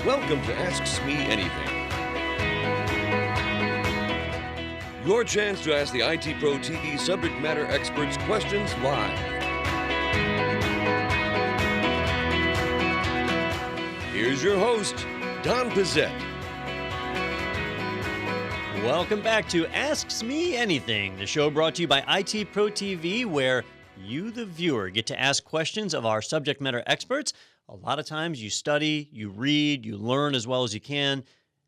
Welcome to Asks Me Anything. Your chance to ask the IT Pro TV subject matter experts questions live. Here's your host, Don Pizzette. Welcome back to Asks Me Anything, the show brought to you by IT Pro TV, where you, the viewer, get to ask questions of our subject matter experts. A lot of times you study, you read, you learn as well as you can,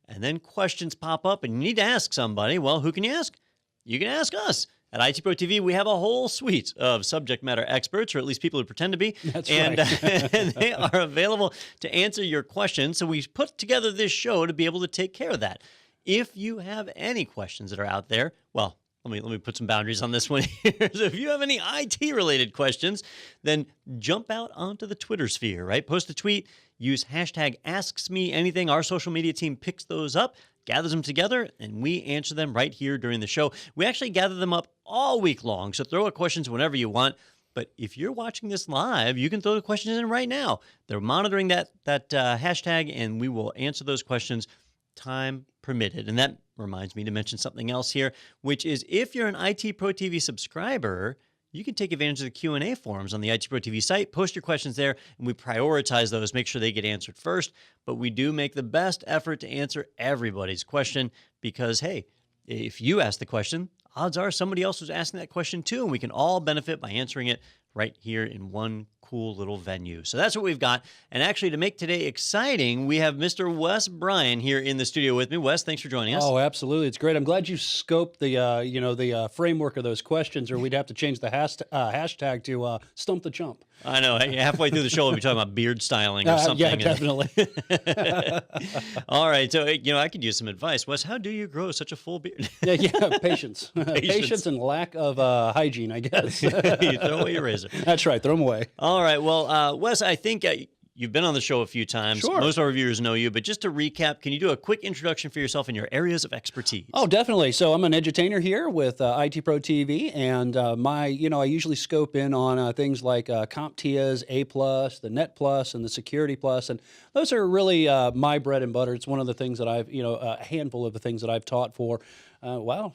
and then questions pop up and you need to ask somebody. Well, who can you ask? You can ask us. At IT Pro TV, we have a whole suite of subject matter experts, or at least people who pretend to be. That's and, right. and they are available to answer your questions. So we put together this show to be able to take care of that. If you have any questions that are out there, well, let me put some boundaries on this one here. So if you have any IT-related questions, then jump out onto the Twitter sphere, right? Post a tweet, use hashtag AsksMeAnything. Our social media team picks those up, gathers them together, and we answer them right here during the show. We actually gather them up all week long, so throw out questions whenever you want. But if you're watching this live, you can throw the questions in right now. They're monitoring that hashtag, and we will answer those questions time permitted. And that reminds me to mention something else here, which is if you're an IT Pro TV subscriber, you can take advantage of the Q&A forums on the IT Pro TV site, post your questions there, and we prioritize those, make sure they get answered first. But we do make the best effort to answer everybody's question because, hey, if you ask the question, odds are somebody else was asking that question too, and we can all benefit by answering it right here in one cool little venue. So that's what we've got. And actually, to make today exciting, we have Mr. Wes Bryan here in the studio with me. Wes, thanks for joining us. Oh, absolutely. It's great. I'm glad you scoped the framework of those questions, or we'd have to change the hashtag to Stump the Chump. I know. Halfway through the show, we'll be talking about beard styling or something. Yeah, definitely. All right. So, I could use some advice. Wes, how do you grow such a full beard? yeah, patience. Patience and lack of hygiene, I guess. You throw away your razor. That's right. Throw them away. All right. Well, Wes, I think you've been on the show a few times. Sure. Most of our viewers know you, but just to recap, can you do a quick introduction for yourself and your areas of expertise? Oh, definitely. So I'm an edutainer here with IT Pro TV, and I usually scope in on things like CompTIA's A+, the Net Plus, and the Security Plus, and those are really my bread and butter. It's one of the things that I've, a handful of the things that I've taught for.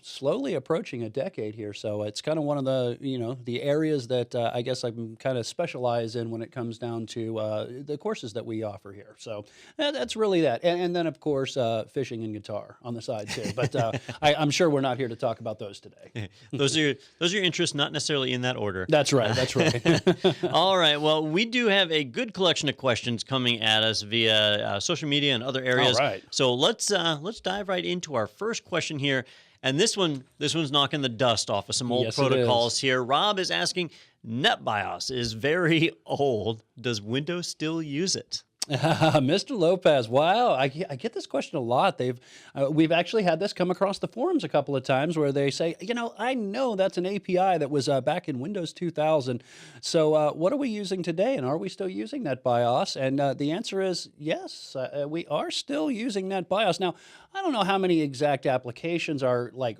Slowly approaching a decade here. So it's kind of one of the, the areas that I guess I'm kind of specialize in when it comes down to the courses that we offer here. So that's really that. And then, of course, fishing and guitar on the side too. But I'm sure we're not here to talk about those today. Those are your interests, not necessarily in that order. That's right. That's right. All right. Well, we do have a good collection of questions coming at us via social media and other areas. All right. So let's dive right into our first question here. And this one's knocking the dust off of some old protocols here. Rob is asking, NetBIOS is very old. Does Windows still use it? Mr. Lopez, wow, I get this question a lot. We've actually had this come across the forums a couple of times where they say, I know that's an API that was back in Windows 2000. So what are we using today, and are we still using NetBIOS? And the answer is yes, we are still using NetBIOS. Now, I don't know how many exact applications are like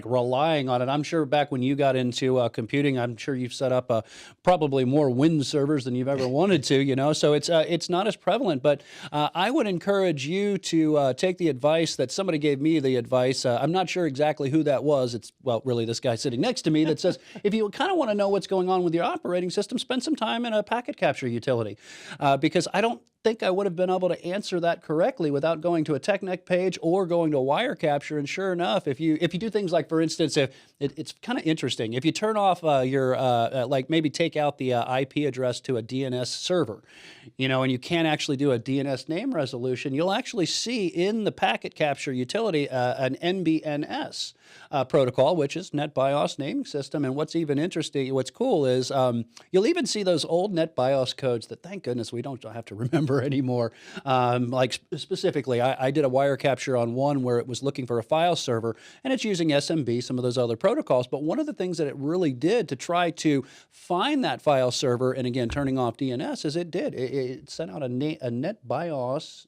relying on it. I'm sure back when you got into computing, I'm sure you've set up probably more Win servers than you've ever wanted to. So it's not as prevalent. But I would encourage you to take the advice that somebody gave me. The advice. I'm not sure exactly who that was. It's really this guy sitting next to me that says if you kind of want to know what's going on with your operating system, spend some time in a packet capture utility, because I don't think I would have been able to answer that correctly without going to a TechNet page or going to Wirecapture. And sure enough, if you do things like, for instance, it's kind of interesting. If you turn off your maybe take out the IP address to a DNS server, and you can't actually do a DNS name resolution, you'll actually see in the packet capture utility an NBNS protocol, which is NetBIOS naming system. And what's even interesting, what's cool is you'll even see those old NetBIOS codes that, thank goodness, we don't have to remember anymore. Specifically, I did a Wirecapture on one where it was looking for a file server, and it's using SMB, some of those other protocols. But one of the things that it really did to try to find that file server, and again, turning off DNS, is it sent out a NetBIOS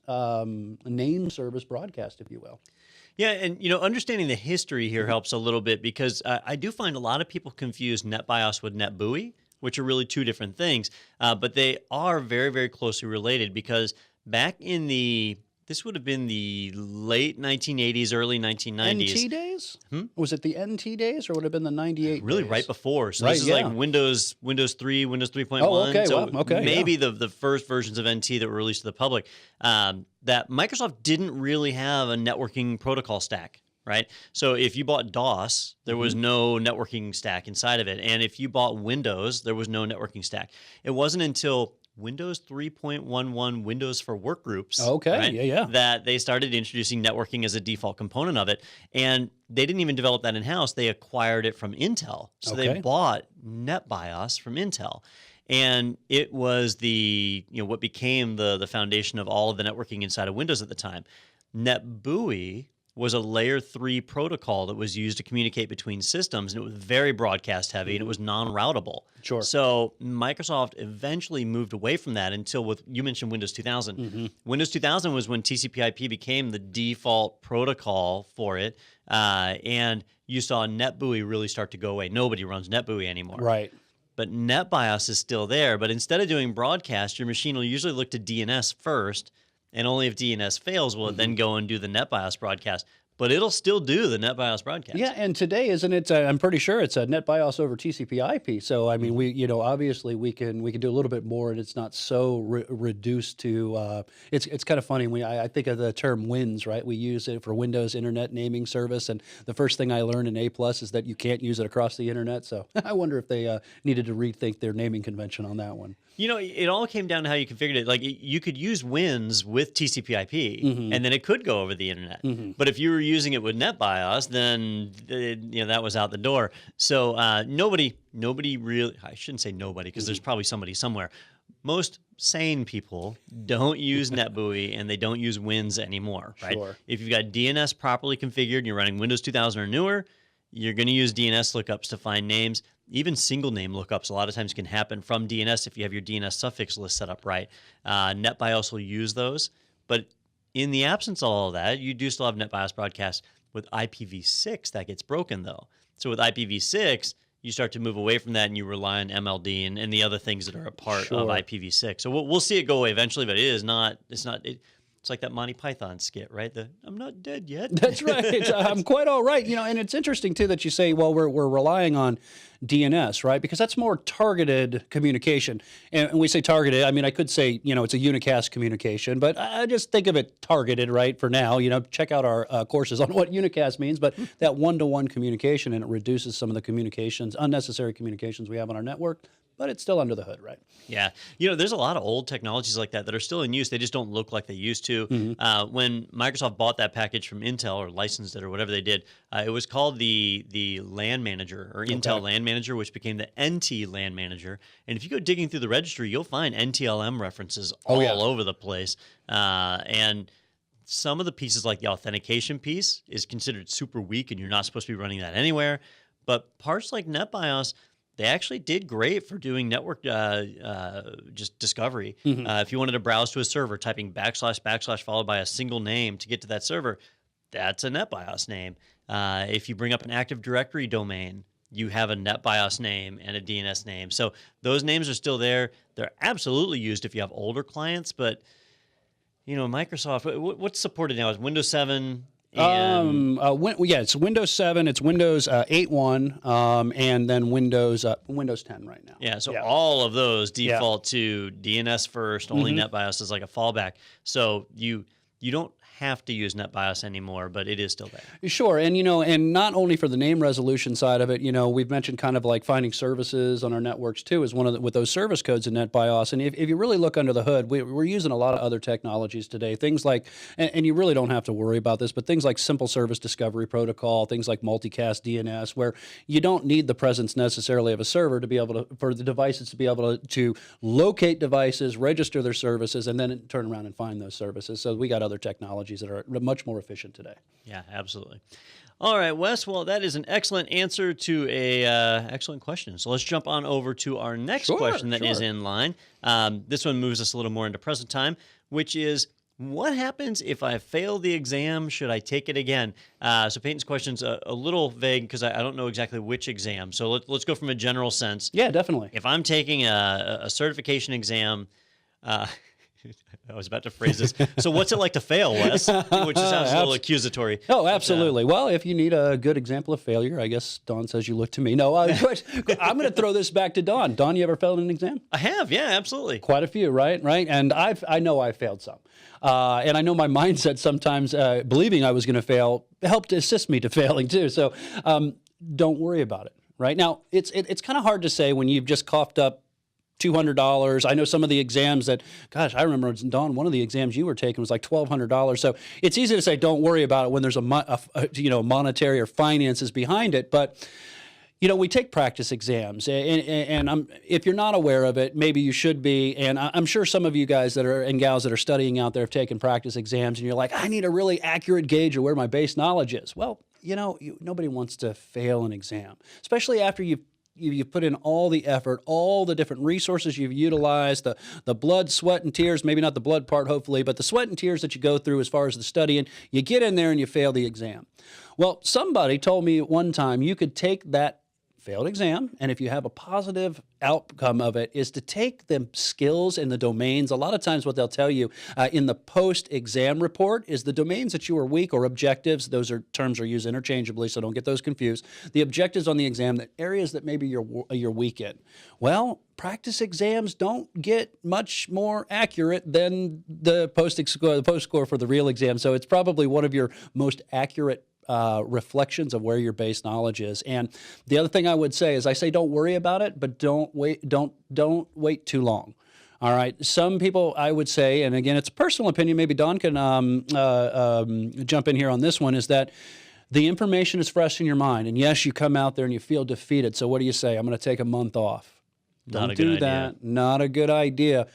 name service broadcast, if you will. Yeah, and understanding the history here helps a little bit because I do find a lot of people confuse NetBIOS with NetBEUI, which are really two different things, but they are very, very closely related because back in this would have been the late 1980s, early 1990s. NT days? Was it the NT days, or would it have been the 98 Really days? right before. So Right, this is yeah. like Windows 3, Windows 3.1. Oh, okay, So wow, okay, maybe yeah. the first versions of NT that were released to the public. That Microsoft didn't really have a networking protocol stack. Right. So if you bought DOS, there was no networking stack inside of it. And if you bought Windows, there was no networking stack. It wasn't until Windows 3.11, Windows for Workgroups, Okay, right, yeah. that they started introducing networking as a default component of it. And they didn't even develop that in-house. They acquired it from Intel. So they Okay. bought NetBIOS from Intel. And it was what became the foundation of all of the networking inside of Windows at the time. NetBEUI was a layer 3 protocol that was used to communicate between systems, and it was very broadcast heavy, and it was non-routable. Sure. So Microsoft eventually moved away from that until you mentioned Windows 2000. Windows 2000 was when TCP/IP became the default protocol for it, and you saw NetBEUI really start to go away. Nobody runs NetBEUI anymore. Right. But NetBIOS is still there. But instead of doing broadcast, your machine will usually look to DNS first, and only if DNS fails will it then go and do the NetBIOS broadcast. But it'll still do the NetBIOS broadcast. Yeah, and today, isn't it? I'm pretty sure it's a NetBIOS over TCP/IP. So I mean, we obviously we can do a little bit more, and it's not so reduced to. It's kind of funny. I think of the term WINS, right? We use it for Windows Internet Naming Service, and the first thing I learned in A+ is that you can't use it across the internet. So I wonder if they needed to rethink their naming convention on that one. It all came down to how you configured it. Like you could use WINS with TCP/IP, and then it could go over the internet. But if you were using it with NetBIOS, then that was out the door. So nobody really. I shouldn't say nobody because there's probably somebody somewhere. Most sane people don't use NetBEUI and they don't use WINS anymore. Right? Sure. If you've got DNS properly configured and you're running Windows 2000 or newer, you're going to use DNS lookups to find names. Even single name lookups a lot of times can happen from DNS if you have your DNS suffix list set up right. NetBIOS will use those. But in the absence of all of that, you do still have NetBIOS broadcast. With IPv6, that gets broken, though. So with IPv6, you start to move away from that and you rely on MLD and the other things that are a part of IPv6. So we'll see it go away eventually, but it's like that Monty Python skit, right? I'm not dead yet. That's right. I'm quite all right. And it's interesting too that you say, well, we're relying on DNS, right? Because that's more targeted communication. And when we say targeted, I mean, I could say, it's a unicast communication, but I just think of it targeted, right? For now, check out our courses on what unicast means, but that one-to-one communication, and it reduces some of the unnecessary communications we have on our network, but it's still under the hood, right? Yeah. There's a lot of old technologies like that are still in use. They just don't look like they used to. When Microsoft bought that package from Intel or licensed it or whatever they did, it was called the LAN Manager or Intel LAN Manager, which became the NT LAN Manager. And if you go digging through the registry, you'll find NTLM references all over the place. And some of the pieces like the authentication piece is considered super weak and you're not supposed to be running that anywhere. But parts like NetBIOS, they actually did great for doing network just discovery. If you wanted to browse to a server, typing // followed by a single name to get to that server, that's a NetBIOS name. If you bring up an Active Directory domain, you have a NetBIOS name and a DNS name. So those names are still there. They're absolutely used if you have older clients, but Microsoft, what's supported now is Windows 7. It's Windows 7, it's Windows 8.1, and then Windows 10 right now. Yeah, so all of those default to DNS first, only NetBIOS is like a fallback. So you don't have to use NetBIOS anymore, but it is still there. Sure, and and not only for the name resolution side of it, we've mentioned kind of like finding services on our networks too is one of with those service codes in NetBIOS. And if you really look under the hood, we're using a lot of other technologies today. Things like, and you really don't have to worry about this, but things like simple service discovery protocol, things like multicast DNS, where you don't need the presence necessarily of a server to be able to for the devices to be able to locate devices, register their services, and then turn around and find those services. So we got other technologies that are much more efficient today. Yeah, absolutely. All right, Wes. Well, that is an excellent answer to a excellent question. So let's jump on over to our next question that is in line. This one moves us a little more into present time, which is, what happens if I fail the exam? Should I take it again? So Peyton's question's a little vague because I don't know exactly which exam. So let's go from a general sense. Yeah, definitely. If I'm taking a certification exam, I was about to phrase this. So what's it like to fail, Wes? Which sounds a little accusatory. Oh, absolutely. Well, if you need a good example of failure, I guess Don says you look to me. No, but I'm going to throw this back to Don. Don, you ever failed an exam? I have, yeah, absolutely. Quite a few, right? And I know I failed some. And I know my mindset sometimes, believing I was going to fail, helped assist me to failing too. So don't worry about it. Right now, it's kind of hard to say when you've just coughed up $200. I know some of the exams that, gosh, I remember, Don, one of the exams you were taking was like $1,200. So it's easy to say don't worry about it when there's a monetary or finances behind it. But we take practice exams, and if you're not aware of it, maybe you should be. And I'm sure some of you guys and gals that are studying out there have taken practice exams, and you're like, I need a really accurate gauge of where my base knowledge is. Well, nobody wants to fail an exam, especially after you've put in all the effort, all the different resources you've utilized, the blood, sweat, and tears, maybe not the blood part, hopefully, but the sweat and tears that you go through as far as the studying, you get in there and you fail the exam. Well, somebody told me at one time you could take that failed exam, and if you have a positive outcome of it, is to take the skills and the domains. A lot of times what they'll tell you in the post-exam report is the domains that you were weak, or objectives. Those terms are used interchangeably, so don't get those confused. The objectives on the exam, the areas that maybe you're weak in. Well, practice exams don't get much more accurate than the post score for the real exam, so it's probably one of your most accurate reflections of where your base knowledge is. And the other thing I would say is, I say don't worry about it, but don't wait too long. All right. Some people, I would say, and again, it's a personal opinion, maybe Don can jump in here on this one, is that the information is fresh in your mind. And yes, you come out there and you feel defeated. So what do you say? I'm going to take a month off. Don't do that. Not a good idea.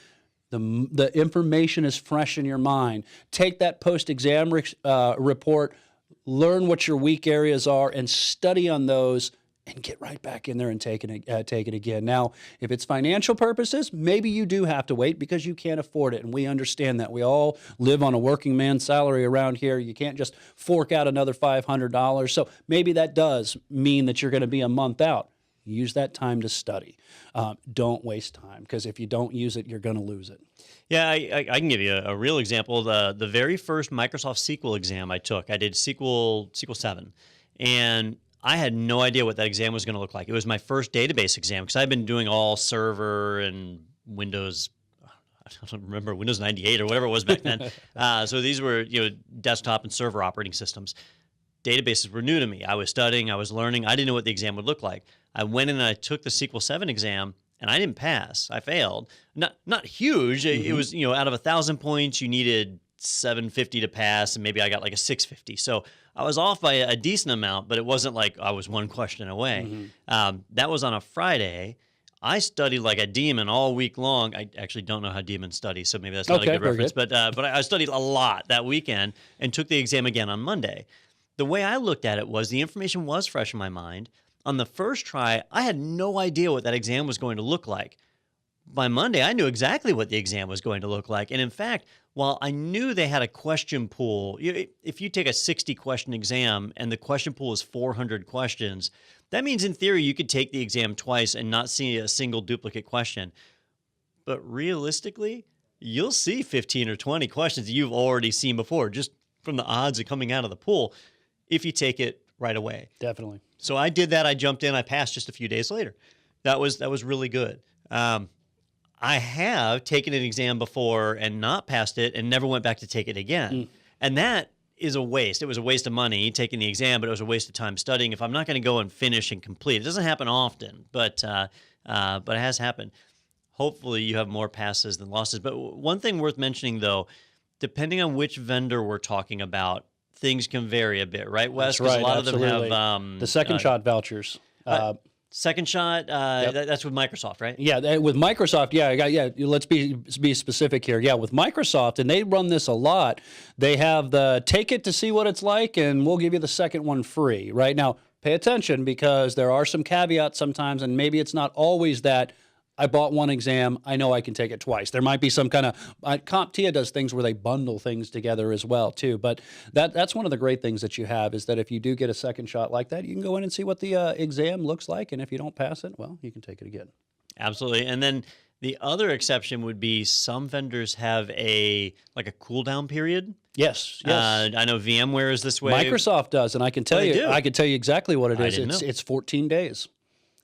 The information is fresh in your mind. Take that post-exam report, learn what your weak areas are, and study on those, and get right back in there and take it again. Now, if it's financial purposes, maybe you do have to wait because you can't afford it, and we understand that. We all live on a working man's salary around here. You can't just fork out another $500. So maybe that does mean that you're going to be a month out. Use that time to study. Don't waste time, because if you don't use it, you're going to lose it. Yeah, I can give you a real example. The very first Microsoft SQL exam I took, I did SQL 7, and I had no idea what that exam was going to look like. It was my first database exam, because I've been doing all server and Windows. I don't remember, Windows 98 or whatever it was back then. So these were desktop and server operating systems. Databases were new to me. I was studying, I was learning. I didn't know what the exam would look like. I went in and I took the SQL 7 exam, and I didn't pass. I failed. Not huge. It was, out of 1,000 points, you needed 750 to pass, and maybe I got like a 650. So I was off by a decent amount, but it wasn't like I was one question away. That was on a Friday. I studied like a demon all week long. I actually don't know how demons study, so maybe that's not a good reference. But I studied a lot that weekend and took the exam again on Monday. The way I looked at it was the information was fresh in my mind. On the first try, I had no idea what that exam was going to look like. By Monday, I knew exactly what the exam was going to look like. And in fact, while I knew they had a question pool, if you take a 60-question exam and the question pool is 400 questions, that means in theory you could take the exam twice and not see a single duplicate question. But realistically, you'll see 15 or 20 questions that you've already seen before, just from the odds of coming out of the pool, if you take it right away. Definitely. So I did that. I jumped in. I passed just a few days later. That was really good. I have taken an exam before and not passed it and never went back to take it again. And that is a waste. It was a waste of money taking the exam, but it was a waste of time studying if I'm not going to go and finish and complete. It doesn't happen often, but it has happened. Hopefully you have more passes than losses. But one thing worth mentioning, though, depending on which vendor we're talking about, things can vary a bit, right, Wes? That's right, a lot absolutely. of them have the second shot vouchers. Second shot, that's with Microsoft, right? Yeah, with Microsoft, let's be specific here. Yeah, with Microsoft, and they run this a lot, they have the take it to see what it's like, and we'll give you the second one free. Right now, pay attention, because there are some caveats sometimes, and maybe it's not always that I bought one exam, I know I can take it twice. There might be some kind of CompTIA does things where they bundle things together as well too. But that's one of the great things that you have, is that if you do get a second shot like that, you can go in and see what the exam looks like, and if you don't pass it, well, you can take it again. Absolutely. And then The other exception would be some vendors have a cool down period. Yes, yes. I know VMware is this way. Microsoft does, and I can tell they you, do? I can tell you exactly what it I is. didn't know. It's 14 days.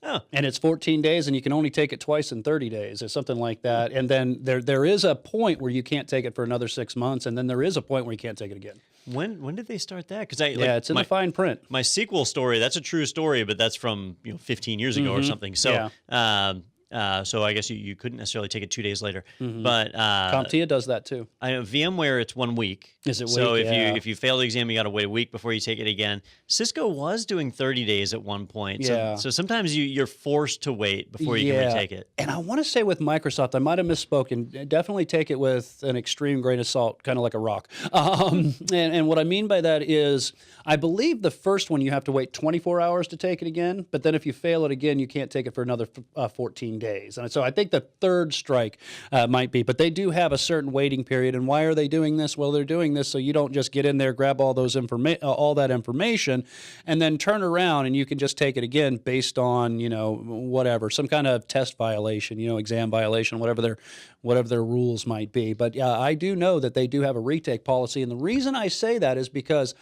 Oh, And it's 14 days, and you can only take it twice in 30 days or something like that. And then there is a point where you can't take it for another 6 months, and then there is a point where you can't take it again. when did they start that? Because It's in the fine print. my sequel story, that's a true story, but that's from 15 years ago or something. So, so I guess you couldn't necessarily take it 2 days later. But CompTIA does that too. I know VMware, it's 1 week. Is it So week? if you fail the exam, you got to wait a week before you take it again. Cisco was doing 30 days at one point. Yeah. So sometimes you're forced to wait before you can retake it. And I want to say with Microsoft, I might have misspoken. Definitely take it with an extreme grain of salt, kind of like a rock. And what I mean by that is, I believe the first one you have to wait 24 hours to take it again, but then if you fail it again, you can't take it for another 14 days. And so I think the third strike might be, but they do have a certain waiting period. And why are they doing this? Well, they're doing this so you don't just get in there, grab all that information, and then turn around and you can just take it again based on whatever, some kind of test violation, exam violation, whatever their rules might be. But yeah, I do know that they do have a retake policy, and the reason I say that is because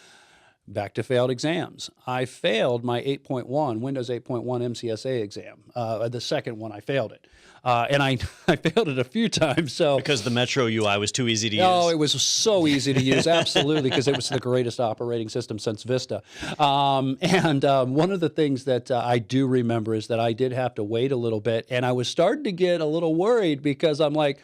back to failed exams. I failed my 8.1, Windows 8.1 MCSA exam. The second one, I failed it. And I failed it a few times. So Because the Metro UI was too easy to use. Oh, it was so easy to use, absolutely, because it was the greatest operating system since Vista. And one of the things that I do remember is that I did have to wait a little bit, and I was starting to get a little worried because I'm like,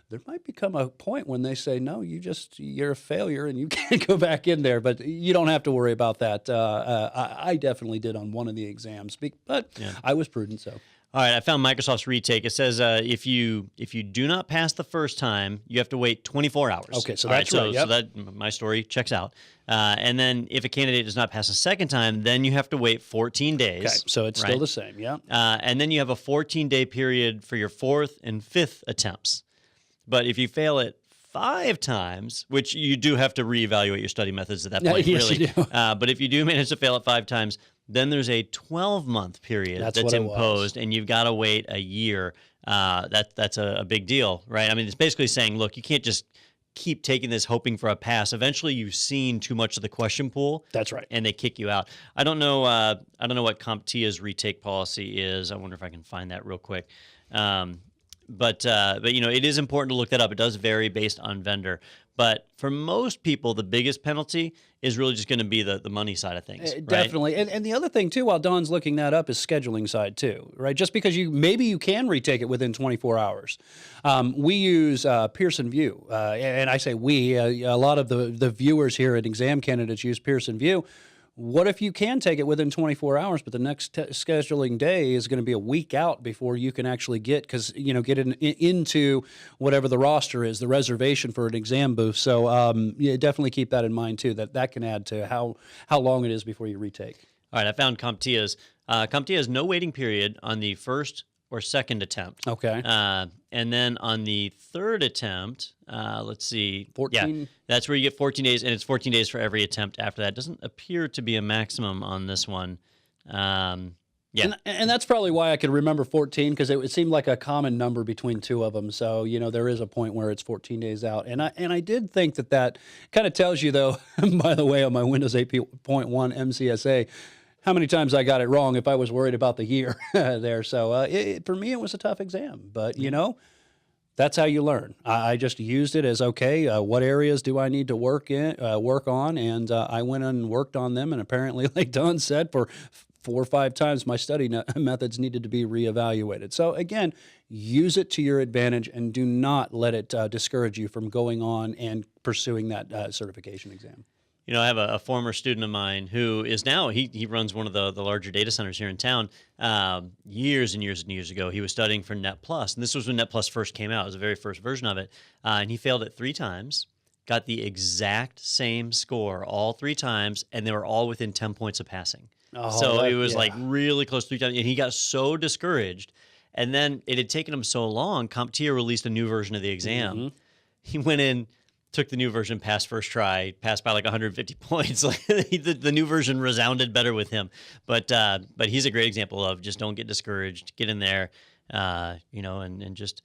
there might become a point when they say, no, you're a failure and you can't go back in there. But you don't have to worry about that. I definitely did on one of the exams, but I was prudent, so. All right, I found Microsoft's retake. It says if you do not pass the first time, you have to wait 24 hours. Okay, so All that's right. Yep. So that my story checks out. And then if a candidate does not pass a second time, then you have to wait 14 days. Okay, so it's still right? the same, yeah. And then you have a 14-day period for your fourth and fifth attempts. But if you fail it 5 times, which you do have to reevaluate your study methods at that point, yes, really. you do. But if you do manage to fail it 5 times, then there's a 12-month period That's that's what it imposed, and you've got to wait a year. That's a big deal, right? I mean, it's basically saying, look, you can't just keep taking this hoping for a pass. Eventually, you've seen too much of the question pool. That's right. And they kick you out. I don't know what CompTIA's retake policy is. I wonder if I can find that real quick. But it is important to look that up. It does vary based on vendor. But for most people, the biggest penalty is really just going to be the money side of things. Right? Definitely. And the other thing, too, while Don's looking that up, is scheduling side, too, right? Just because maybe you can retake it within 24 hours. We use Pearson VUE. And I say we, a lot of the viewers here at Exam Candidates use Pearson VUE. What if you can take it within 24 hours, but the next scheduling day is going to be a week out before you can actually get into whatever the roster is, the reservation for an exam booth. So definitely keep that in mind too. That can add to how long it is before you retake. All right, I found CompTIA's. CompTIA has no waiting period on the first or second attempt. Okay. And then on the third attempt, let's see. 14? Yeah, that's where you get 14 days, and it's 14 days for every attempt after that. Doesn't appear to be a maximum on this one. Yeah. And that's probably why I could remember 14, because it seemed like a common number between two of them. So, there is a point where it's 14 days out. And I did think that kind of tells you, though, by the way, on my Windows 8.1 MCSA, how many times I got it wrong if I was worried about the year there. So for me, it was a tough exam. But, that's how you learn. I just used it as, okay, what areas do I need to work on? And I went and worked on them. And apparently, like Don said, for 4 or 5 times, my study methods needed to be reevaluated. So again, use it to your advantage and do not let it discourage you from going on and pursuing that certification exam. I have a former student of mine who is now, he runs one of the larger data centers here in town. Years and years and years ago, he was studying for Net Plus. And this was when Net Plus first came out. It was the very first version of it. And he failed it 3 times, got the exact same score all 3 times, and they were all within 10 points of passing. So it was like really close 3 times. And he got so discouraged. And then it had taken him so long, CompTIA released a new version of the exam. Mm-hmm. He went in, took the new version, passed first try, passed by like 150 points. The new version resounded better with him. But he's a great example of just don't get discouraged, get in there, and just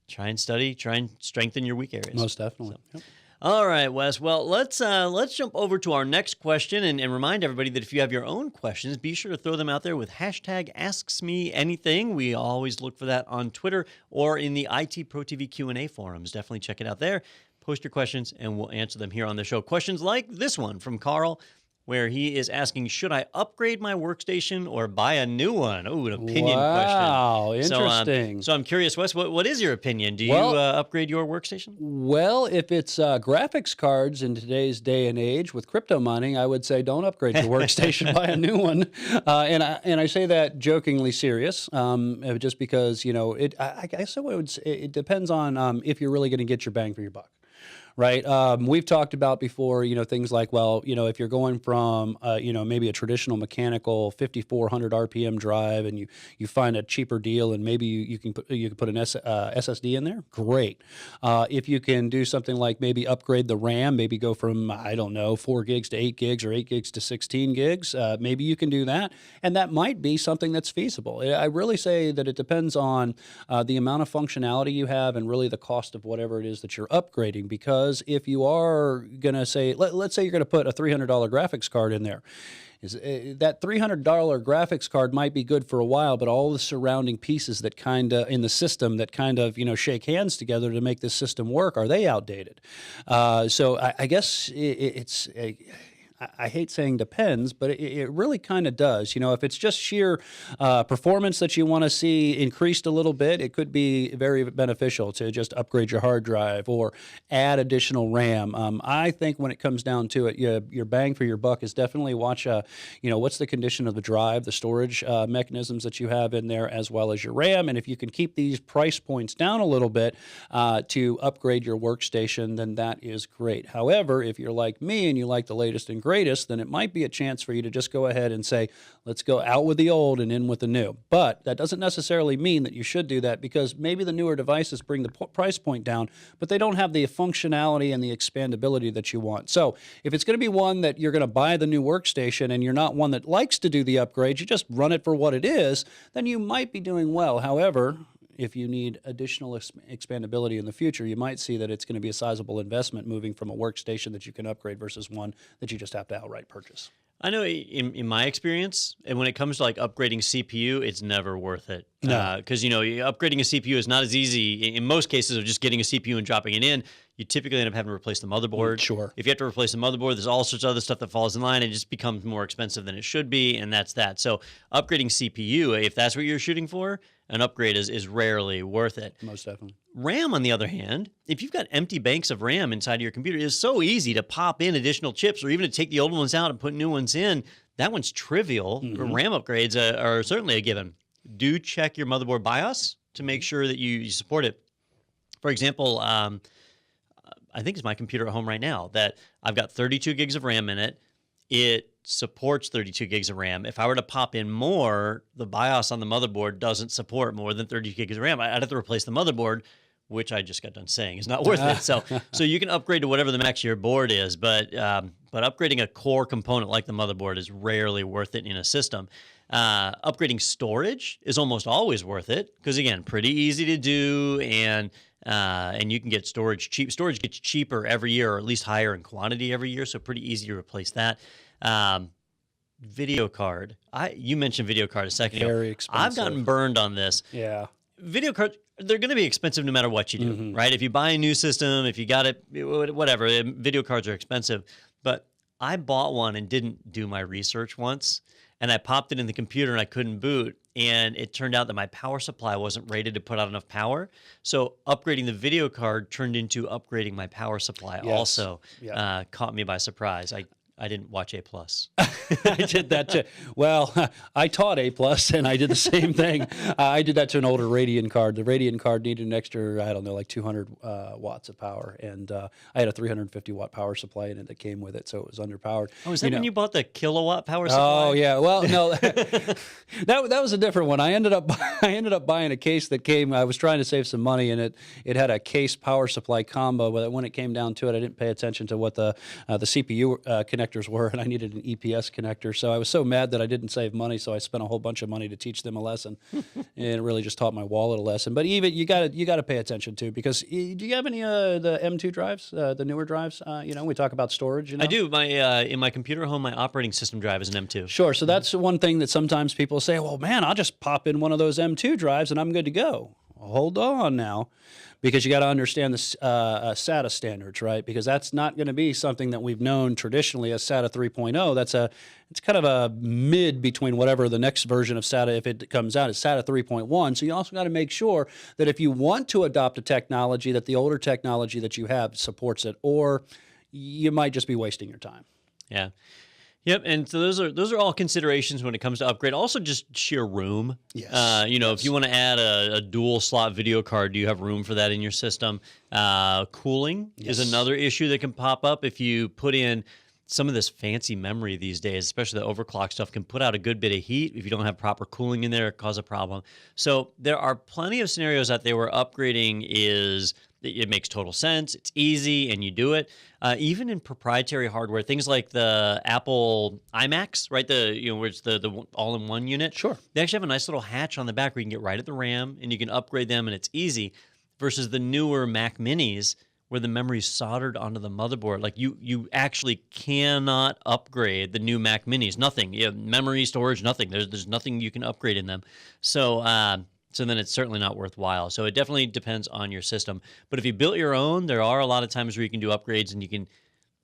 try and study, try and strengthen your weak areas. Most definitely. Yep. All right, Wes. Well, let's jump over to our next question and remind everybody that if you have your own questions, be sure to throw them out there with hashtag AsksMeAnything. We always look for that on Twitter or in the IT Pro TV Q&A forums. Definitely check it out there. Post your questions, and we'll answer them here on the show. Questions like this one from Carl, where he is asking, should I upgrade my workstation or buy a new one? Oh, an opinion question. Wow, interesting. So I'm curious, Wes, what is your opinion? Do you upgrade your workstation? Well, if it's graphics cards in today's day and age with crypto mining, I would say don't upgrade your workstation, buy a new one. And I say that jokingly serious, just because, I guess it depends on if you're really going to get your bang for your buck. Right. We've talked about before, things like, if you're going from, maybe a traditional mechanical 5,400 RPM drive and you find a cheaper deal and maybe you can put an SSD in there. Great. If you can do something like maybe upgrade the RAM, maybe go from, 4 gigs to 8 gigs or 8 gigs to 16 gigs. Maybe you can do that. And that might be something that's feasible. I really say that it depends on the amount of functionality you have and really the cost of whatever it is that you're upgrading, because if you are going to say, let's say you're going to put a $300 graphics card in there, that $300 graphics card might be good for a while, but all the surrounding pieces that kind of in the system that kind of, shake hands together to make this system work, are they outdated? So I guess it's I hate saying depends, but it really kind of does. If it's just sheer performance that you want to see increased a little bit, it could be very beneficial to just upgrade your hard drive or add additional RAM. I think when it comes down to it, your bang for your buck is definitely watch, what's the condition of the drive, the storage mechanisms that you have in there, as well as your RAM. And if you can keep these price points down a little bit to upgrade your workstation, then that is great. However, if you're like me and you like the latest and greatest, then it might be a chance for you to just go ahead and say, let's go out with the old and in with the new. But that doesn't necessarily mean that you should do that, because maybe the newer devices bring the price point down, but they don't have the functionality and the expandability that you want. So if it's going to be one that you're going to buy the new workstation and you're not one that likes to do the upgrade, you just run it for what it is, then you might be doing well. However, if you need additional expandability in the future, you might see that it's going to be a sizable investment moving from a workstation that you can upgrade versus one that you just have to outright purchase. I know in my experience, and when it comes to like upgrading CPU, it's never worth it. No. Because, upgrading a CPU is not as easy in most cases of just getting a CPU and dropping it in. You typically end up having to replace the motherboard. Sure. If you have to replace the motherboard, there's all sorts of other stuff that falls in line. It just becomes more expensive than it should be, and that's that. So upgrading CPU, if that's what you're shooting for, an upgrade is rarely worth it. Most definitely. RAM, on the other hand, if you've got empty banks of RAM inside of your computer, it's so easy to pop in additional chips or even to take the old ones out and put new ones in. That one's trivial. Mm-hmm. RAM upgrades are certainly a given. Do check your motherboard BIOS to make sure that you support it. For example, I think it's my computer at home right now that I've got 32 gigs of RAM in it. It supports 32 gigs of RAM. If I were to pop in more, the BIOS on the motherboard doesn't support more than 30 gigs of RAM. I'd have to replace the motherboard, which I just got done saying is not worth it. So you can upgrade to whatever the max of your board is, but upgrading a core component like the motherboard is rarely worth it in a system. Upgrading storage is almost always worth it because, again, pretty easy to do, and you can get storage cheap. Storage gets cheaper every year, or at least higher in quantity every year, so pretty easy to replace that. Video card. You mentioned video card a second ago. Very expensive. I've gotten burned on this. Yeah. Video cards, they're going to be expensive no matter what you do, Mm-hmm. right? If you buy a new system, if you got it, whatever, video cards are expensive. But I bought one and didn't do my research once, and I popped it in the computer and I couldn't boot. And it turned out that my power supply wasn't rated to put out enough power. So upgrading the video card turned into upgrading my power supply. Yes. Also Yeah. caught me by surprise. I didn't watch A+. I did that too. Well, I taught A+, and I did the same thing. I did that to an older Radeon card. The Radeon card needed an extra, like 200 watts of power, and I had a 350 watt power supply in it that came with it, so it was underpowered. Oh, is that when you bought the kilowatt power supply? Oh yeah. Well, no, that was a different one. I ended up buying a case that came. I was trying to save some money, and it had a case power supply combo. But when it came down to it, I didn't pay attention to what the CPU connection connectors were, and I needed an EPS connector. So I was so mad that I didn't save money, so I spent a whole bunch of money to teach them a lesson, and it really just taught my wallet a lesson. But even you got to pay attention to, because do you have any the M2 drives, the newer drives? We talk about storage. I do. My in my computer home, my operating system drive is an M2. Sure. So that's one thing that sometimes people say, well, man, I'll just pop in one of those M2 drives and I'm good to go. Hold on now, because you got to understand the SATA standards, right? Because that's not going to be something that we've known traditionally as SATA 3.0. It's kind of a mid between whatever the next version of SATA, if it comes out, is SATA 3.1. So you also got to make sure that if you want to adopt a technology, that the older technology that you have supports it, or you might just be wasting your time. Yeah. Yep, and so those are all considerations when it comes to upgrade. Also, just sheer room. Yes. If you want to add a dual slot video card, do you have room for that in your system? Cooling is another issue that can pop up if you put in some of this fancy memory these days, especially the overclock stuff, can put out a good bit of heat. If you don't have proper cooling in there, it cause a problem. So there are plenty of scenarios out there where upgrading it makes total sense. It's easy, and you do it. Even in proprietary hardware, things like the Apple iMacs, right? Where it's the all-in-one unit. Sure. They actually have a nice little hatch on the back where you can get right at the RAM, and you can upgrade them, and it's easy. Versus the newer Mac Minis, where the memory's soldered onto the motherboard. Like you actually cannot upgrade the new Mac Minis. Nothing. Memory, storage, nothing. There's nothing you can upgrade in them. So then it's certainly not worthwhile. So it definitely depends on your system. But if you built your own, there are a lot of times where you can do upgrades and you can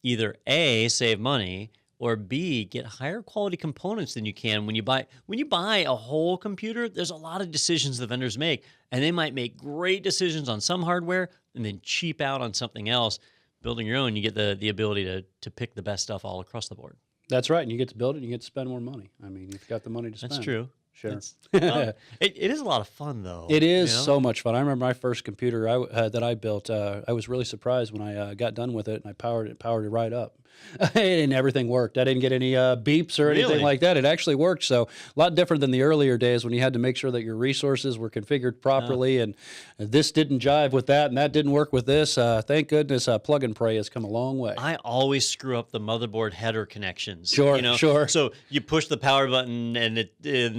either A, save money, or B, get higher quality components than you can when you buy a whole computer. There's a lot of decisions the vendors make, and they might make great decisions on some hardware and then cheap out on something else. Building your own, you get the ability to pick the best stuff all across the board. That's right. And you get to build it and you get to spend more money. I mean, you've got the money to spend. That's true. Sure. It is a lot of fun, though. It is so much fun. I remember my first computer that I built. I was really surprised when I got done with it, and I powered it right up. And everything worked. I didn't get any beeps or anything like that. It actually worked. So a lot different than the earlier days when you had to make sure that your resources were configured properly, and this didn't jive with that, and that didn't work with this. Thank goodness plug and pray has come a long way. I always screw up the motherboard header connections. Sure. So you push the power button and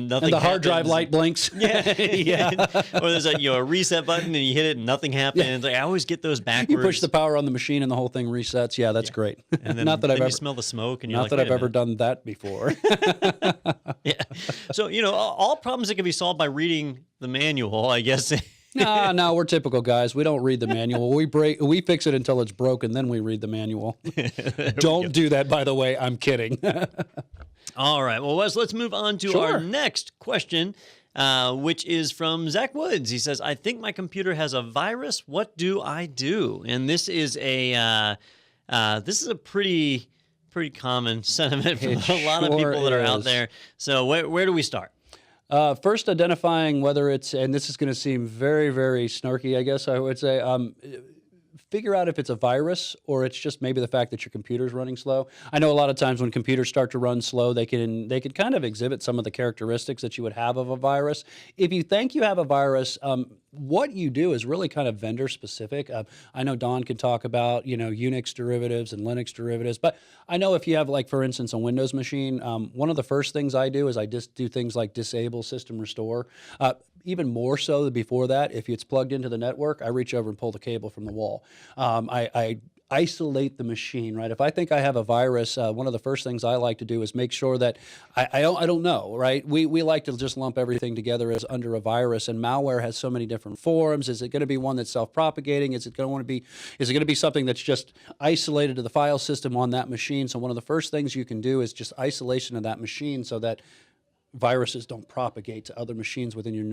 nothing. And the hard happens. drive light blinks. Yeah. Yeah. Or there's a reset button and you hit it and nothing happens. I always get those backwards. You push the power on the machine and the whole thing resets. Yeah, that's great. And then, not that I've you ever smell the smoke and you're not like, that wait I've a ever minute. done that before. Yeah. So all problems that can be solved by reading the manual, I guess. No, we're typical guys. We don't read the manual. We fix it until it's broken, then we read the manual. Don't do that, by the way. I'm kidding. All right. Well, Wes, let's move on to our next question, which is from Zach Woods. He says, I think my computer has a virus. What do I do? And this is a pretty common sentiment from a lot of people that are out there. So where do we start? First, identifying whether it's, and this is going to seem very, very snarky, I guess I would say, figure out if it's a virus or it's just maybe the fact that your computer's running slow. I know a lot of times when computers start to run slow, they can kind of exhibit some of the characteristics that you would have of a virus. If you think you have a virus, what you do is really kind of vendor specific. I know Don can talk about, Unix derivatives and Linux derivatives, but I know if you have, like, for instance, a Windows machine, one of the first things I do is I just do things like disable system restore. Even more so than before that, if it's plugged into the network, I reach over and pull the cable from the wall. I isolate the machine, right? If I think I have a virus, one of the first things I like to do is make sure that I don't know, right? We like to just lump everything together as under a virus, and malware has so many different forms. Is it going to be one that's self-propagating? Is it going to be something that's just isolated to the file system on that machine? So one of the first things you can do is just isolation of that machine so that viruses don't propagate to other machines within your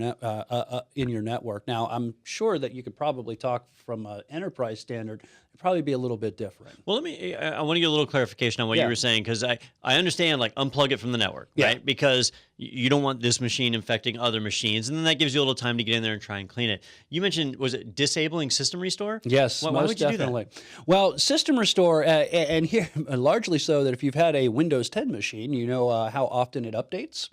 in your network. Now, I'm sure that you could probably talk from an enterprise standard. It'd probably be a little bit different. Well, I want to get a little clarification on what you were saying, because I understand, like, unplug it from the network, right? Because you don't want this machine infecting other machines, and then that gives you a little time to get in there and try and clean it. You mentioned, was it disabling system restore? Yes, why most would you definitely. do that? Well, system restore, and here largely so that if you've had a Windows 10 machine, you know how often it updates.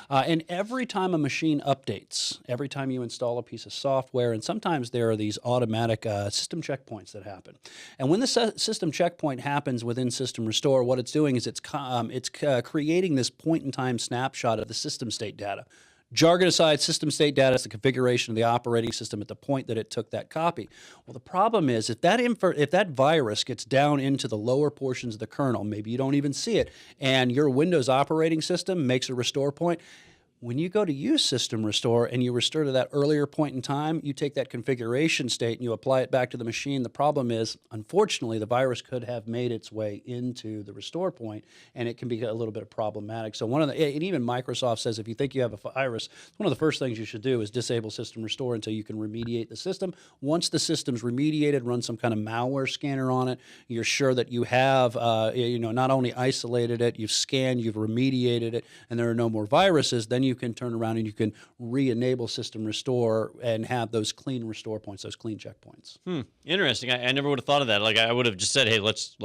And every time a machine updates, every time you install a piece of software, and sometimes there are these automatic system checkpoints that happen. And when the system checkpoint happens within System Restore, what it's doing is it's creating this point-in-time snapshot of the system state data. Jargon aside, system state data is the configuration of the operating system at the point that it took that copy. Well, the problem is if that virus gets down into the lower portions of the kernel, maybe you don't even see it, and your Windows operating system makes a restore point, when you go to use System Restore and you restore to that earlier point in time, you take that configuration state and you apply it back to the machine. The problem is, unfortunately, the virus could have made its way into the restore point, and it can be a little bit problematic. So and even Microsoft says if you think you have a virus, one of the first things you should do is disable System Restore until you can remediate the system. Once the system's remediated, run some kind of malware scanner on it. You're sure that you have, not only isolated it, you've scanned, you've remediated it, and there are no more viruses. Then you can turn around and you can re-enable System Restore and have those clean restore points, those clean checkpoints. Interesting. I never would have thought of that. Like I would have just said, hey, let's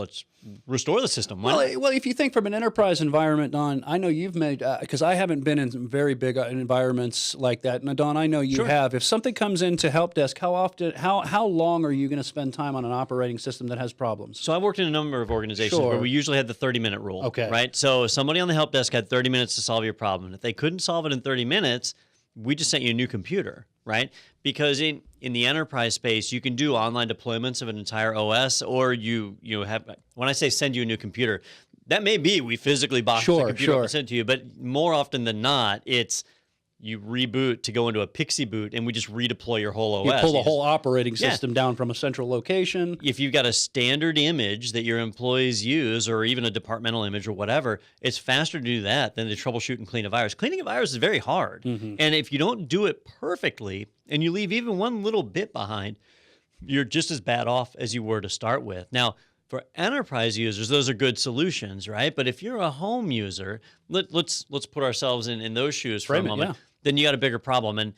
restore the system. Well, if you think from an enterprise environment, Don, I know you've made, because I haven't been in very big environments like that. Now, Don, I know you have. If something comes into help desk, how long are you going to spend time on an operating system that has problems? So I worked in a number of organizations where we usually had the 30-minute rule. Okay. Right? So somebody on the help desk had 30 minutes to solve your problem. If they couldn't solve it in 30 minutes, we just sent you a new computer, right? Because in the enterprise space, you can do online deployments of an entire OS, or you have, when I say send you a new computer, that may be we physically box the computer up and send it to you, but more often than not, it's you reboot to go into a PXE boot, and we just redeploy your whole OS. You pull the whole operating system down from a central location. If you've got a standard image that your employees use, or even a departmental image or whatever, it's faster to do that than to troubleshoot and clean a virus. Cleaning a virus is very hard. Mm-hmm. And if you don't do it perfectly, and you leave even one little bit behind, you're just as bad off as you were to start with. Now, for enterprise users, those are good solutions, right? But if you're a home user, let's put ourselves in those shoes for a moment. Then you got a bigger problem. And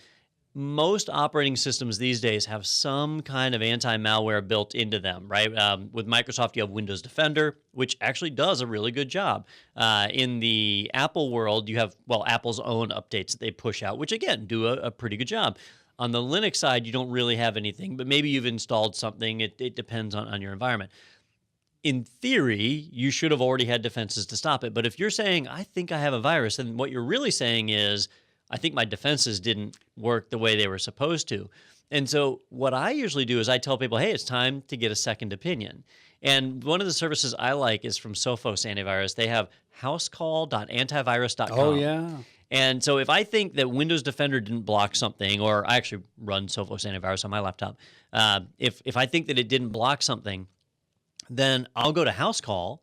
most operating systems these days have some kind of anti-malware built into them, right? With Microsoft, you have Windows Defender, which actually does a really good job. In the Apple world, you have, Apple's own updates that they push out, which again, do a pretty good job. On the Linux side, you don't really have anything, but maybe you've installed something. It depends on your environment. In theory, you should have already had defenses to stop it. But if you're saying, I think I have a virus, then what you're really saying is, I think my defenses didn't work the way they were supposed to. And so what I usually do is I tell people, hey, it's time to get a second opinion. And one of the services I like is from Sophos Antivirus. They have housecall.antivirus.com. Oh, yeah. And so if I think that Windows Defender didn't block something, or I actually run Sophos Antivirus on my laptop, if I think that it didn't block something, then I'll go to Housecall.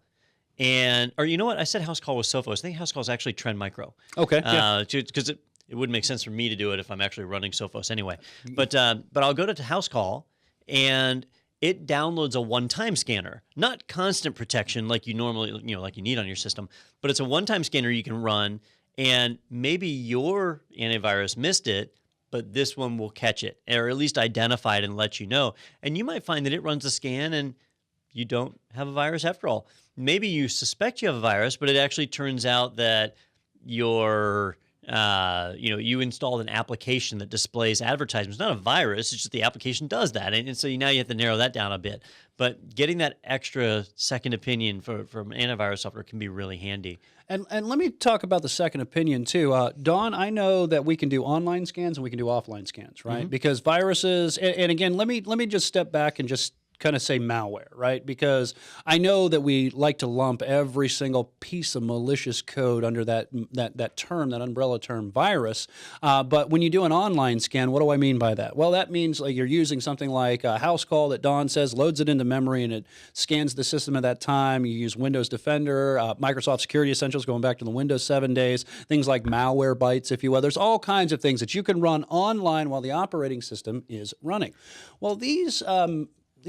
Or you know what? I said Housecall was Sophos. I think Housecall is actually Trend Micro. Okay. Because it wouldn't make sense for me to do it if I'm actually running Sophos anyway. But I'll go to Housecall, and it downloads a one-time scanner, not constant protection like you normally, like you need on your system, but it's a one-time scanner you can run, and maybe your antivirus missed it, but this one will catch it, or at least identify it and let you know. And you might find that it runs a scan and you don't have a virus after all. Maybe you suspect you have a virus, but it actually turns out that you installed an application that displays advertisements. It's not a virus, it's just the application does that. And so now you have to narrow that down a bit. But getting that extra second opinion from antivirus software can be really handy. And let me talk about the second opinion too. Dawn, I know that we can do online scans and we can do offline scans, right? Mm-hmm. Because viruses, and again, let me just step back and just kind of say malware, right? Because I know that we like to lump every single piece of malicious code under that term, that umbrella term, virus. But when you do an online scan, what do I mean by that? Well, that means like you're using something like a Housecall that Dawn says loads it into memory and it scans the system at that time. You use Windows Defender, Microsoft Security Essentials going back to the Windows 7 days, things like Malwarebytes, if you will. There's all kinds of things that you can run online while the operating system is running. Well, these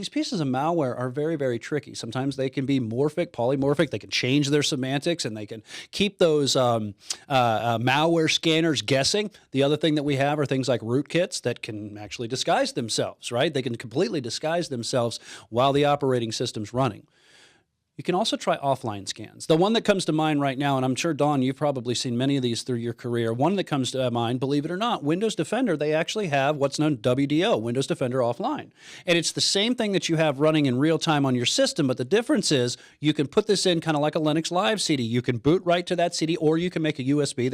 pieces of malware are very, very tricky. Sometimes they can be morphic, polymorphic. They can change their semantics, and they can keep those malware scanners guessing. The other thing that we have are things like rootkits that can actually disguise themselves, right? They can completely disguise themselves while the operating system's running. You can also try offline scans. The one that comes to mind right now, and I'm sure, Dawn, you've probably seen many of these through your career. One that comes to mind, believe it or not, Windows Defender, they actually have what's known WDO, Windows Defender Offline. And it's the same thing that you have running in real time on your system, but the difference is you can put this in kind of like a Linux Live CD. You can boot right to that CD, or you can make a USB.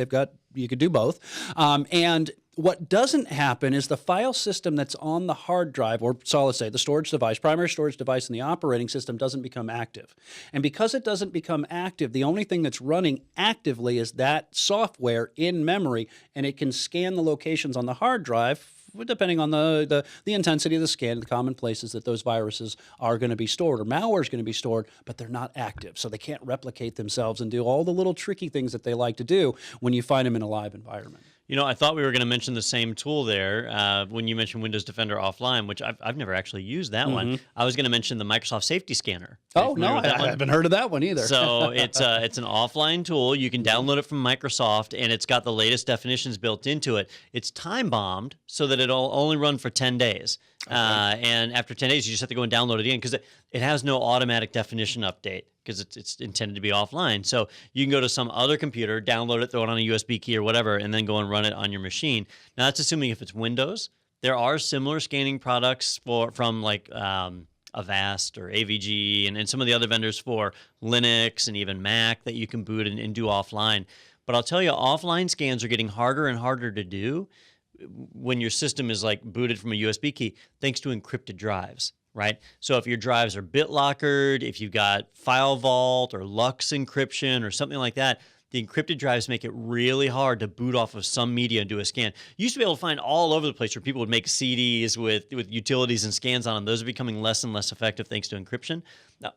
You could do both. And what doesn't happen is the file system that's on the hard drive, or solid state, the storage device, primary storage device in the operating system doesn't become active. And because it doesn't become active, the only thing that's running actively is that software in memory, and it can scan the locations on the hard drive depending on the intensity of the scan, the common places that those viruses are going to be stored, or malware is going to be stored, but they're not active. So they can't replicate themselves and do all the little tricky things that they like to do when you find them in a live environment. You know, I thought we were going to mention the same tool there when you mentioned Windows Defender Offline, which I've never actually used that one. I was going to mention the Microsoft Safety Scanner. Oh, no, I haven't heard of that one either. So it's an offline tool. You can download it from Microsoft, and it's got the latest definitions built into it. It's time-bombed so that it'll only run for 10 days. Okay. And after 10 days, you just have to go and download it again because it has no automatic definition update because it's intended to be offline. So you can go to some other computer, download it, throw it on a USB key or whatever, and then go and run it on your machine. Now, that's assuming if it's Windows. There are similar scanning products from like Avast or AVG and some of the other vendors for Linux and even Mac that you can boot and do offline. But I'll tell you, offline scans are getting harder and harder to do when your system is like booted from a USB key, thanks to encrypted drives, right? So if your drives are BitLockered, if you've got File Vault or Lux encryption or something like that, the encrypted drives make it really hard to boot off of some media and do a scan. You used to be able to find all over the place where people would make CDs with utilities and scans on them. Those are becoming less and less effective thanks to encryption. Now,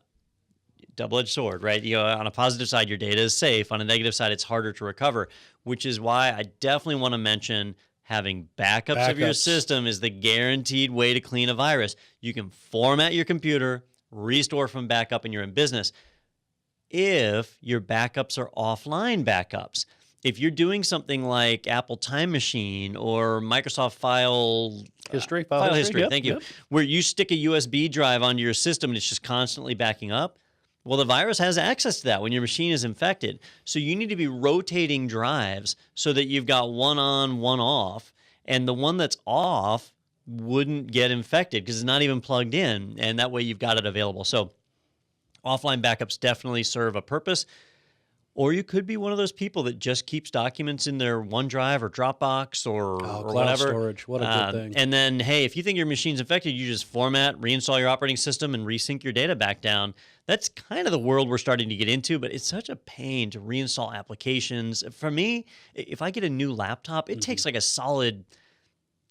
double-edged sword, right? You know, on a positive side, your data is safe. On a negative side, it's harder to recover, which is why I definitely want to mention having backups of your system is the guaranteed way to clean a virus. You can format your computer, restore from backup, and you're in business. If your backups are offline backups. If you're doing something like Apple Time Machine or Microsoft File History, Yep, thank you, where you stick a USB drive onto your system and it's just constantly backing up, well, the virus has access to that when your machine is infected. So you need to be rotating drives so that you've got one on, one off, and the one that's off wouldn't get infected because it's not even plugged in, and that way you've got it available. So offline backups definitely serve a purpose. Or you could be one of those people that just keeps documents in their OneDrive or Dropbox or cloud whatever. Storage, what a good thing. And then, hey, if you think your machine's infected, you just format, reinstall your operating system, and resync your data back down. That's kind of the world we're starting to get into, but it's such a pain to reinstall applications. For me, if I get a new laptop, it takes like a solid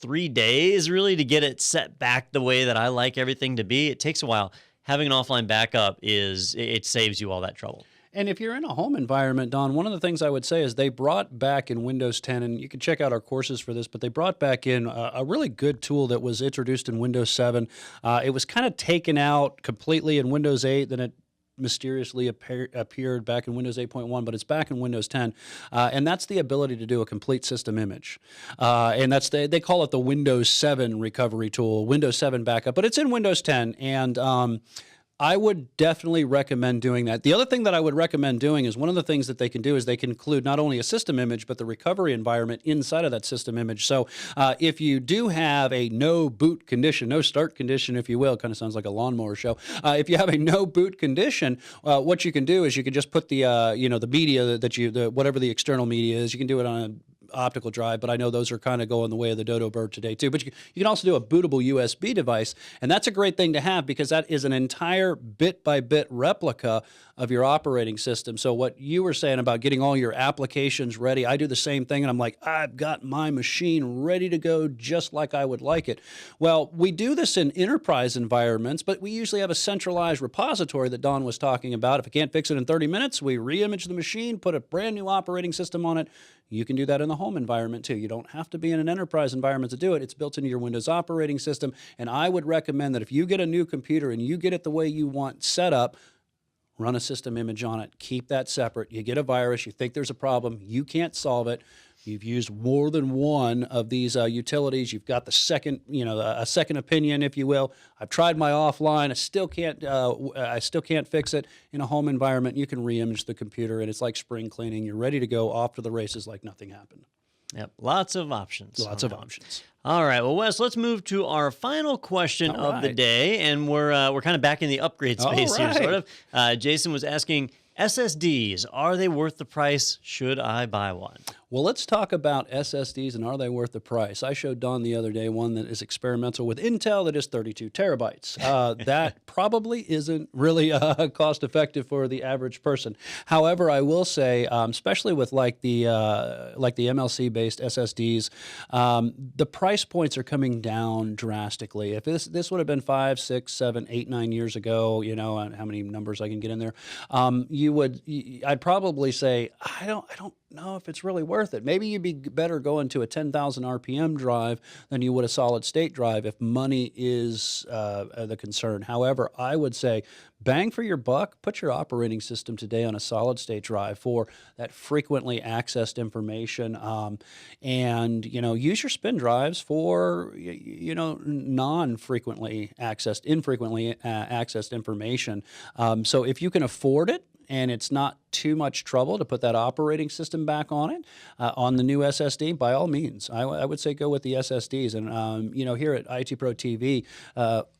3 days really to get it set back the way that I like everything to be. It takes a while. Having an offline backup it saves you all that trouble. And if you're in a home environment, Don, one of the things I would say is they brought back in Windows 10, and you can check out our courses for this, but they brought back in a really good tool that was introduced in Windows 7. It was kind of taken out completely in Windows 8, then it mysteriously appeared back in Windows 8.1, but it's back in Windows 10, and that's the ability to do a complete system image. And that's they call it the Windows 7 recovery tool, Windows 7 backup, but it's in Windows 10, and I would definitely recommend doing that. The other thing that I would recommend doing is one of the things that they can do is they can include not only a system image, but the recovery environment inside of that system image. So if you do have a no boot condition, no start condition, if you will, kind of sounds like a lawnmower show. If you have a no boot condition, what you can do is you can just put the the media that whatever the external media is, you can do it on a optical drive, but I know those are kind of going the way of the dodo bird today too. But you can also do a bootable USB device, and that's a great thing to have because that is an entire bit-by-bit replica of your operating system. So what you were saying about getting all your applications ready, I do the same thing, and I'm like, I've got my machine ready to go just like I would like it. Well, we do this in enterprise environments, but we usually have a centralized repository that Don was talking about. If I can't fix it in 30 minutes, we re-image the machine, put a brand new operating system on it. You can do that in the home environment too. You don't have to be in an enterprise environment to do it. It's built into your Windows operating system. And I would recommend that if you get a new computer and you get it the way you want set up, run a system image on it. Keep that separate. You get a virus, you think there's a problem, you can't solve it. you've used more than one of these utilities, you've got the second, a second opinion, if you will. I've tried my offline, I still can't fix it in a home environment. You can re-image the computer, and it's like spring cleaning. You're ready to go off to the races like nothing happened. Yep, lots of options. Lots of options. All right, well, Wes, let's move to our final question of the day, and we're kind of back in the upgrade space here, sort of. Jason was asking, SSDs, are they worth the price? Should I buy one? Well, let's talk about SSDs and are they worth the price? I showed Don the other day one that is experimental with Intel that is 32 terabytes. That probably isn't really cost effective for the average person. However, I will say, especially with like the MLC based SSDs, the price points are coming down drastically. If this would have been 5, 6, 7, 8, 9 years ago, how many numbers I can get in there, I'd probably say I don't know if it's really worth it. Maybe you'd be better going to a 10,000 RPM drive than you would a solid state drive if money is the concern. However, I would say bang for your buck, put your operating system today on a solid state drive for that frequently accessed information, and use your spin drives for infrequently accessed information. So if you can afford it, and it's not too much trouble to put that operating system back on it, on the new SSD, by all means, I would say go with the SSDs. And, here at IT Pro TV,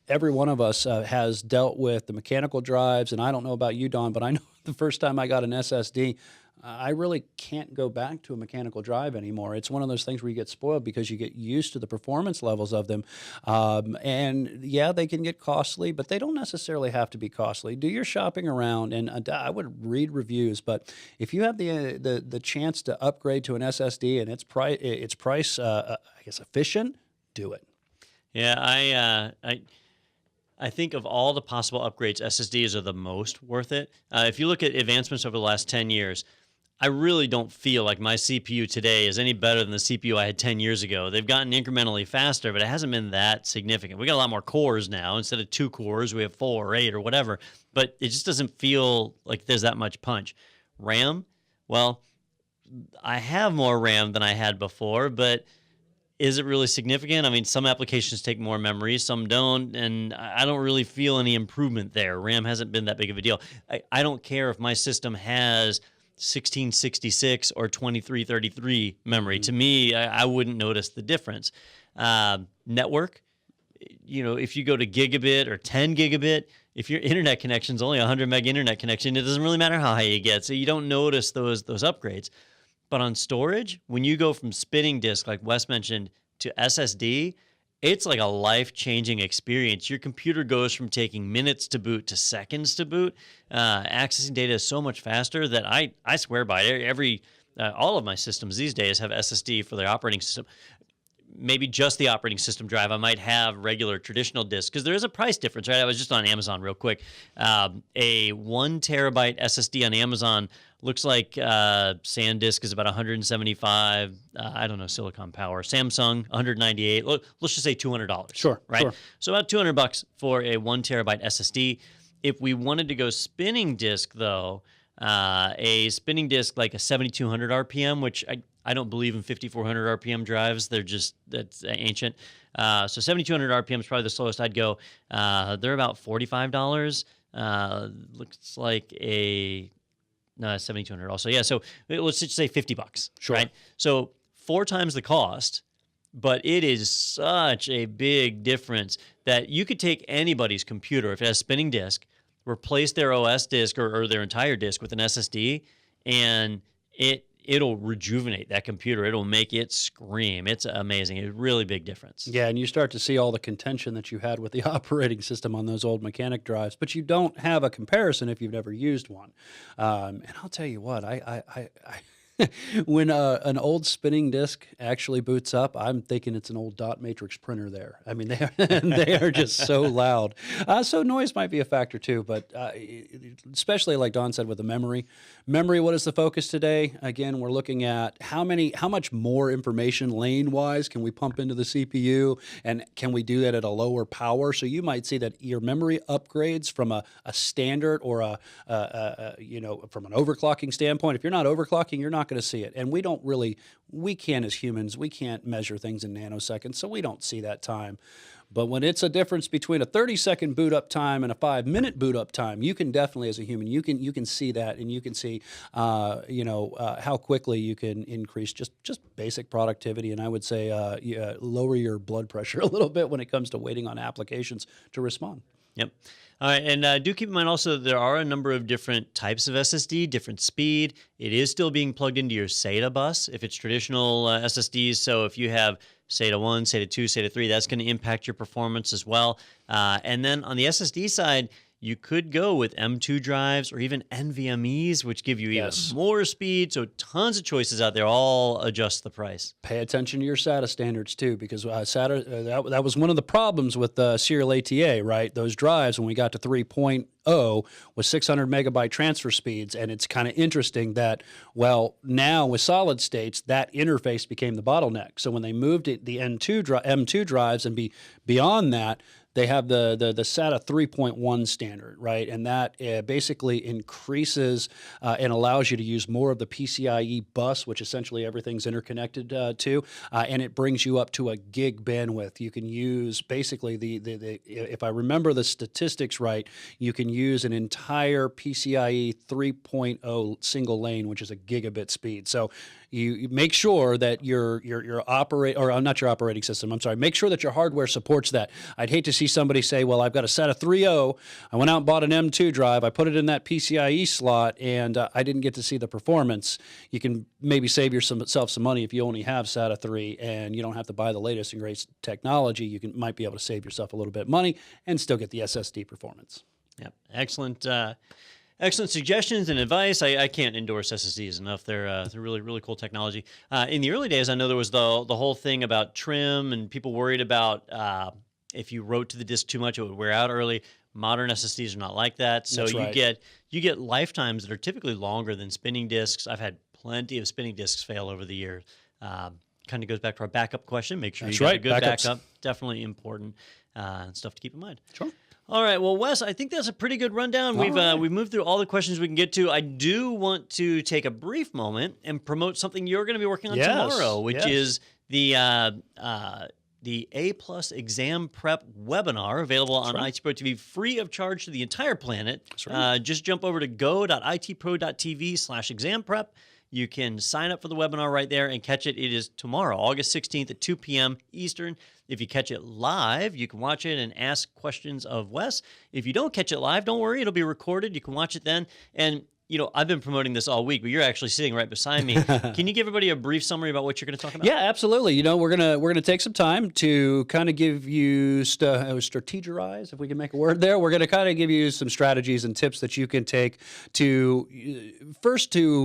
every one of us has dealt with the mechanical drives. And I don't know about you, Don, but I know the first time I got an SSD, I really can't go back to a mechanical drive anymore. It's one of those things where you get spoiled because you get used to the performance levels of them. And yeah, they can get costly, but they don't necessarily have to be costly. Do your shopping around, and I would read reviews. But if you have the chance to upgrade to an SSD and it's price efficient, do it. Yeah, I think of all the possible upgrades, SSDs are the most worth it. If you look at advancements over the last 10 years, I really don't feel like my CPU today is any better than the CPU I had 10 years ago. They've gotten incrementally faster, but it hasn't been that significant. We got a lot more cores now. Instead of 2 cores, we have 4 or 8 or whatever, but it just doesn't feel like there's that much punch. RAM, well, I have more RAM than I had before, but is it really significant? I mean, some applications take more memory, some don't, and I don't really feel any improvement there. RAM hasn't been that big of a deal. I don't care if my system has 1666 or 2333 memory. To me, I wouldn't notice the difference. Network, if you go to gigabit or 10 gigabit, if your internet connection is only 100 meg internet connection, it doesn't really matter how high you get, so you don't notice those upgrades. But on storage, when you go from spinning disk, like Wes mentioned, to SSD, it's like a life-changing experience. Your computer goes from taking minutes to boot to seconds to boot. Accessing data is so much faster that I swear by it. All of my systems these days have SSD for their operating system. Maybe just the operating system drive. I might have regular traditional disks because there is a price difference, right? I was just on Amazon real quick. A 1 terabyte SSD on Amazon looks like SanDisk is about 175. I don't know, Silicon Power. Samsung 198. Let's just say $200. Sure, right? Sure. So about $200 for a 1 terabyte SSD. If we wanted to go spinning disk, though, a spinning disk like a 7200 RPM, which I don't believe in 5400 RPM drives. That's ancient. So 7200 RPM is probably the slowest I'd go. They're about $45. Looks like a 7200 also. Yeah, so let's just say $50. Sure. Right? So 4 times the cost, but it is such a big difference that you could take anybody's computer, if it has spinning disk, replace their OS disk or their entire disk with an SSD, and it'll rejuvenate that computer. It'll make it scream. It's amazing. It's a really big difference. Yeah, and you start to see all the contention that you had with the operating system on those old mechanic drives, but you don't have a comparison if you've never used one. And I'll tell you what, when an old spinning disk actually boots up, I'm thinking it's an old dot matrix printer there. I mean, they are just so loud. So noise might be a factor too, but especially like Don said with the memory. Memory, what is the focus today? Again, we're looking at how much more information lane-wise can we pump into the CPU, and can we do that at a lower power? So you might see that your memory upgrades from a standard or from an overclocking standpoint. If you're not overclocking, you're not not going to see it. And we can't as humans, we can't measure things in nanoseconds, so we don't see that time. But when it's a difference between a 30-second boot up time and a 5-minute boot up time, you can definitely, as a human, you can see that, and you can see, how quickly you can increase just basic productivity. And I would say lower your blood pressure a little bit when it comes to waiting on applications to respond. Yep. All right, and do keep in mind also there are a number of different types of SSD, different speed. It is still being plugged into your SATA bus if it's traditional SSDs. So if you have SATA 1, SATA 2, SATA 3, that's going to impact your performance as well. And then on the SSD side, you could go with M2 drives or even NVMEs, which give you even more speed. So tons of choices out there, all adjust the price. Pay attention to your SATA standards too, because SATA, that was one of the problems with serial ATA, right? Those drives, when we got to 3.0, with 600 megabyte transfer speeds. And it's kind of interesting that, well, now with solid states, that interface became the bottleneck. So when they moved it, the M2 drives and beyond that, they have the SATA 3.1 standard, right? And that basically increases and allows you to use more of the PCIe bus, which essentially everything's interconnected to, and it brings you up to a gig bandwidth. You can use basically if I remember the statistics right, you can use an entire PCIe 3.0 single lane, which is a gigabit speed. So you make sure that not your operating system, I'm sorry, make sure that your hardware supports that. I'd hate to see somebody say, well, I've got a SATA 3.0, I went out and bought an M2 drive, I put it in that PCIe slot, and I didn't get to see the performance. You can maybe save yourself some money if you only have SATA 3 and you don't have to buy the latest and greatest technology. You might be able to save yourself a little bit of money and still get the SSD performance. Yep, excellent. Excellent suggestions and advice. I can't endorse SSDs enough. They're really, really cool technology. In the early days, I know there was the whole thing about trim and people worried about if you wrote to the disk too much, it would wear out early. Modern SSDs are not like that. So you get lifetimes that are typically longer than spinning disks. I've had plenty of spinning disks fail over the years. Kind of goes back to our backup question. Make sure you got a good backup. Definitely important and stuff to keep in mind. Sure. All right, well, Wes, I think that's a pretty good rundown. We've moved through all the questions we can get to. I do want to take a brief moment and promote something you're going to be working on tomorrow, which is the A+ exam prep webinar available on IT Pro TV, free of charge to the entire planet. Just jump over to go.itpro.tv/exam prep. You can sign up for the webinar right there and catch it. It is tomorrow, August 16th at 2 p.m. Eastern. If you catch it live, you can watch it and ask questions of Wes. If you don't catch it live, don't worry. It'll be recorded. You can watch it then. And I've been promoting this all week, but you're actually sitting right beside me. Can you give everybody a brief summary about what you're going to talk about? Yeah, absolutely. We're gonna take some time to kind of give you strategize, if we can make a word there. We're going to kind of give you some strategies and tips that you can take to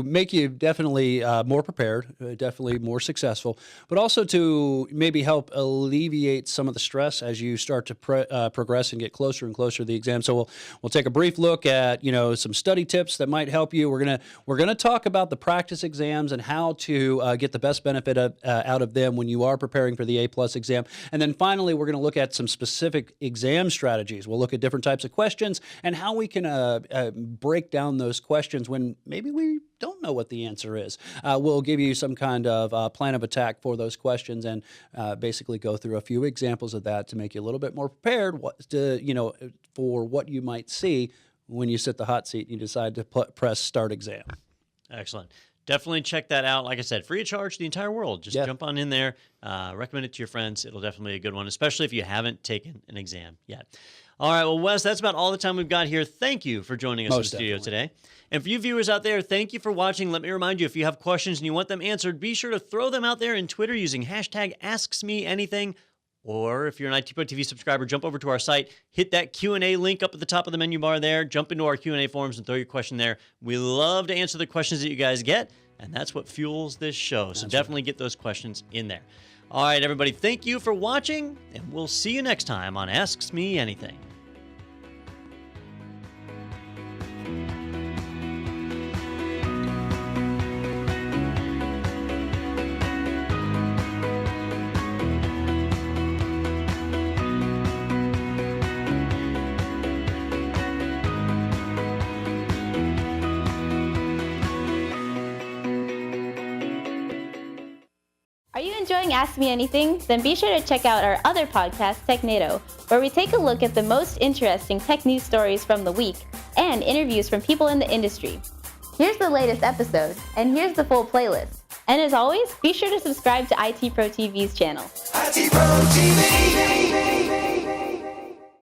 make you definitely more prepared, definitely more successful, but also to maybe help alleviate some of the stress as you start to progress and get closer and closer to the exam. So we'll take a brief look at some study tips that might help you. We're gonna talk about the practice exams and how to get the best benefit out of them when you are preparing for the A+ exam. And then finally, we're gonna look at some specific exam strategies. We'll look at different types of questions and how we can break down those questions when maybe we don't know what the answer is. We'll give you some kind of plan of attack for those questions and basically go through a few examples of that to make you a little bit more prepared for what you might see when you sit the hot seat and you decide to press start exam. Excellent. Definitely check that out. Like I said, free of charge to the entire world. Just jump on in there. Recommend it to your friends. It'll definitely be a good one, especially if you haven't taken an exam yet. All right, well, Wes, that's about all the time we've got here. Thank you for joining us in the studio today. And for you viewers out there, thank you for watching. Let me remind you, if you have questions and you want them answered, be sure to throw them out there in Twitter using hashtag AsksMeAnything. Or if you're an IT Pro TV subscriber, jump over to our site, hit that Q&A link up at the top of the menu bar there, jump into our Q&A forums and throw your question there. We love to answer the questions that you guys get, and that's what fuels this show. So definitely get those questions in there. All right, everybody, thank you for watching, and we'll see you next time on Asks Me Anything. Are you enjoying Ask Me Anything? Then be sure to check out our other podcast, TechNado, where we take a look at the most interesting tech news stories from the week and interviews from people in the industry. Here's the latest episode, and here's the full playlist. And as always, be sure to subscribe to IT Pro TV's channel. IT Pro TV!